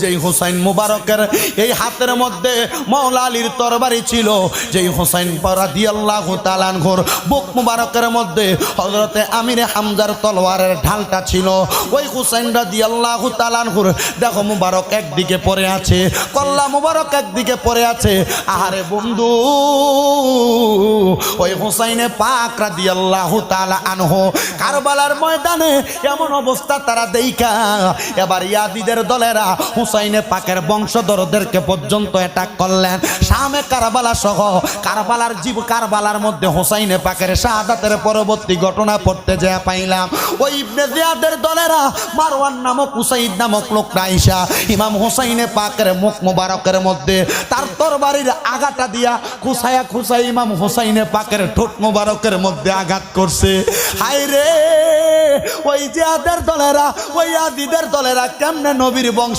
যেই হুসাইন মুবারকের এই হাতের মধ্যে মাওলা আলীর তরবারি ছিল, যেই হুসাইন রাদিয়াল্লাহু তাআলা আনহুর বুক মুবারকের মধ্যে হযরতে আমিরে হামজার তলোয়ারের ঢালটা ছিল, ওই হুসাইন রাদিয়াল্লাহু তাআলা আনহুর দেখো মুবারক একদিকে পড়ে আছে, কল্লা মুবারক একদিকে পড়ে আছে। আহারে বন্ধু, ওই হুসাইনে পাক রাদিয়াল্লাহু তাআলা আনহু কারবালার ময়দানে এমন অবস্থা তারা দেইখা এবার ইয়াজিদের দলেরা হুসাইনে পাকের বংশধরদেরকে পর্যন্ত অ্যাটাক করলেন। শামে কারবালা সহ কারবালার মধ্যে হুসাইনে পাকের শাহাদাতের পরবর্তী ঘটনা পড়তে যায় পাইলাম ওই ইবনে জিয়াদের দলেরা মারওয়ান নামক উসাইদ নামক লোকটা আইসা ইমাম হুসাইনে পাকের মুখ মুবারকের মধ্যে তার তরবারির আঘাতটা দিয়া খুসাই ইমাম হুসাইনে পাকের ঠোঁট মুবারকের মধ্যে আঘাত করছে। হায় রে, ওই জিয়াদের দলেরা ওই ইয়াজিদের দলেরা কেমনে নবীর বংশের